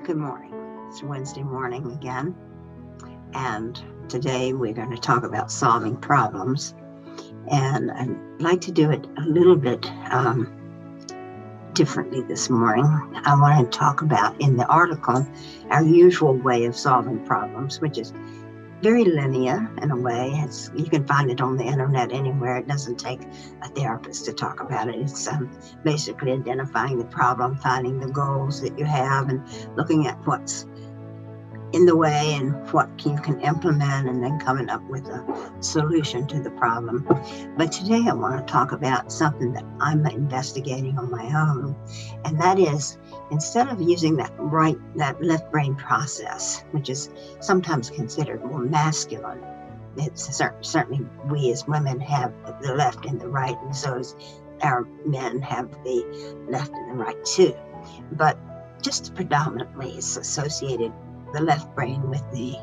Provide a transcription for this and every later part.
Good morning. It's Wednesday morning again, and today we're going to talk about solving problems. And I'd like to do it a little bit differently this morning. I want to talk about, in the article, our usual way of solving problems, which is very linear in a way. You can find it on the internet anywhere. It doesn't take a therapist to talk about it. It's basically identifying the problem, finding the goals that you have, and looking at what's in the way and what you can implement, and then coming up with a solution to the problem. But today I want to talk about something that I'm investigating on my own, and that is, instead of using that left brain process, which is sometimes considered more masculine, it's certainly we as women have the left and the right, and so as our men have the left and the right too. But just predominantly it's associated, the left brain with the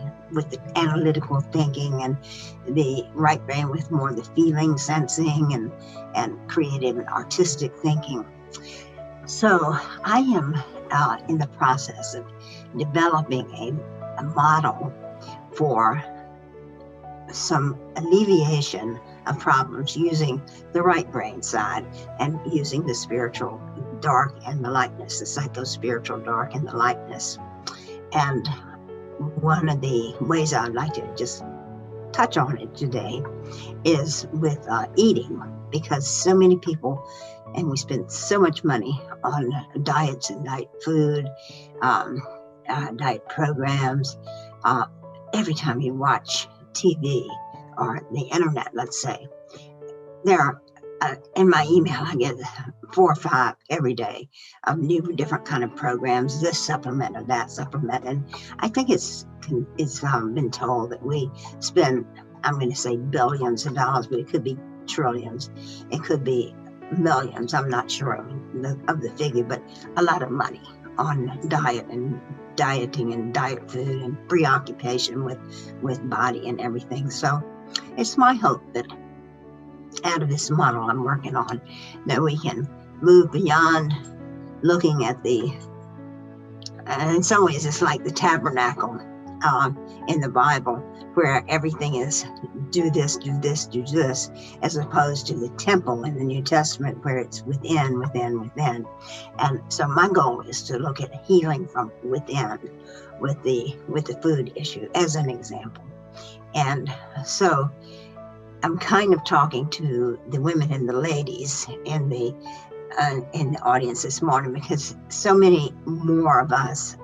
analytical thinking, and the right brain with more the feeling, sensing, and creative and artistic thinking. So I am in the process of developing a model for some alleviation of problems using the right brain side and using the spiritual dark and the lightness, the psycho-spiritual dark and the lightness. And one of the ways I'd like to just touch on it today is with eating, because so many people, and we spend so much money on diets and diet food, diet programs. Every time you watch TV or the internet, let's say, there are, in my email, I get 4 or 5 every day of new different kind of programs, this supplement or that supplement. And I think it's been told that we spend, I'm going to say billions of dollars, but it could be trillions. It could be millions. I'm not sure of the figure, but a lot of money on diet and dieting and diet food and preoccupation with body and everything. So it's my hope that out of this model I'm working on, that we can move beyond looking at in some ways it's like the tabernacle in the Bible, where everything is do this, do this, do this, as opposed to the temple in the New Testament, where it's within. And so my goal is to look at healing from within with the food issue as an example. And so I'm kind of talking to the women and the ladies in the audience this morning, because so many more of us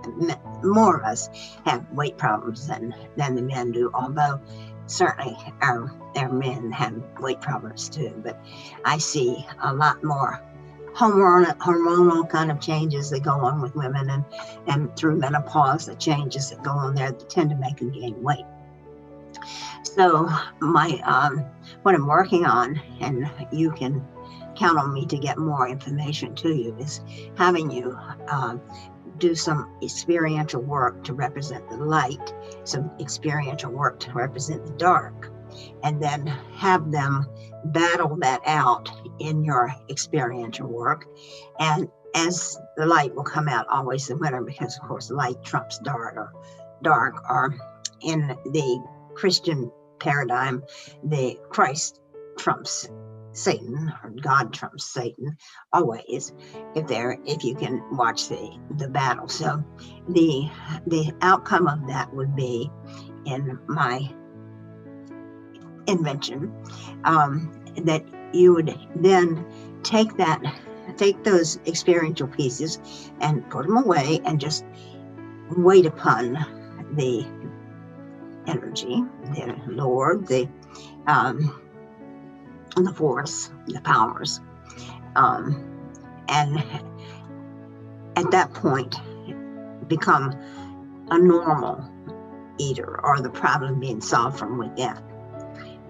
have weight problems than the men do, although certainly our men have weight problems too. But I see a lot more hormonal kind of changes that go on with women, and through menopause, the changes that go on there that tend to make them gain weight. So what I'm working on, and you can count on me to get more information to you, is having you do some experiential work to represent the light, some experiential work to represent the dark, and then have them battle that out in your experiential work. And as the light will come out, always the winner, because of course light trumps dark, or in the Christian paradigm, the Christ trumps Satan, or God trumps Satan, always, if you can watch the battle. So the outcome of that would be, in my invention, that you would then take those experiential pieces and put them away, and just wait upon the energy, the Lord, the force, the powers, and at that point become a normal eater, or the problem being solved from within.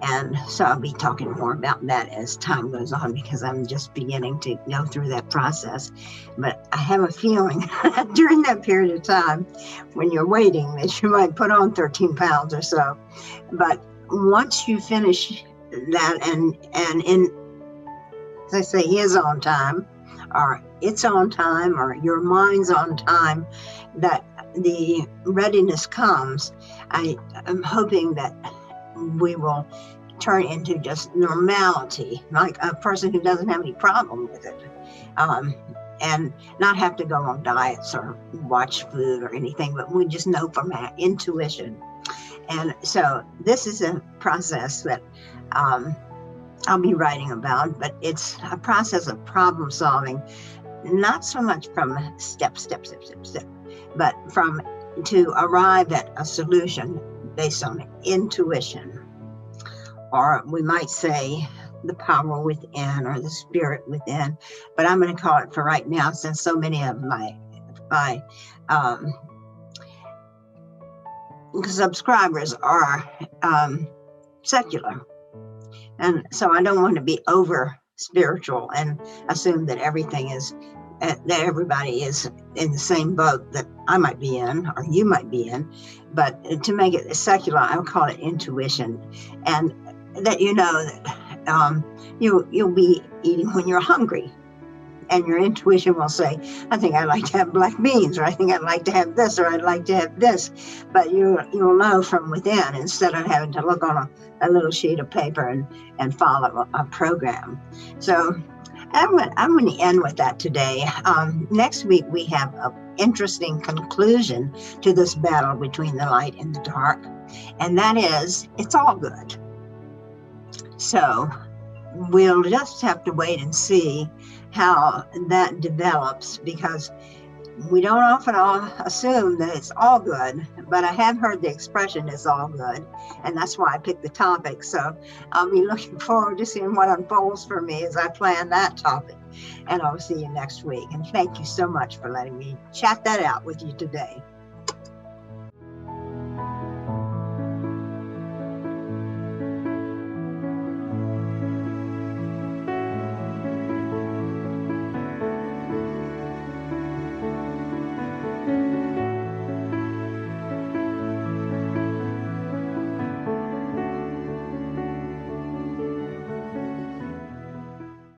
And so I'll be talking more about that as time goes on, because I'm just beginning to go through that process. But I have a feeling during that period of time when you're waiting that you might put on 13 pounds or so. But once you finish that, and in, as I say, his own time, or its own time, or your mind's own time, that the readiness comes, I am hoping that we will turn into just normality, like a person who doesn't have any problem with it, and not have to go on diets or watch food or anything, but we just know from our intuition. And so this is a process that I'll be writing about, but it's a process of problem solving, not so much from step, but from to arrive at a solution based on intuition, or we might say the power within or the spirit within. But I'm going to call it for right now, since so many of my subscribers are secular. And so I don't want to be over spiritual and assume that everything is, that everybody is in the same boat that I might be in or you might be in. But to make it secular, I'll call it intuition. And that you know that you'll be eating when you're hungry. And your intuition will say, I think I'd like to have black beans, or I think I'd like to have this, or I'd like to have this. But you'll know from within, instead of having to look on a little sheet of paper and follow a program. So I'm going to end with that today. Next week, we have an interesting conclusion to this battle between the light and the dark. And that is, it's all good. So we'll just have to wait and see how that develops, because we don't often assume that it's all good, but I have heard the expression it's all good, and that's why I picked the topic. So I'll be looking forward to seeing what unfolds for me as I plan that topic, and I'll see you next week. And thank you so much for letting me chat that out with you today.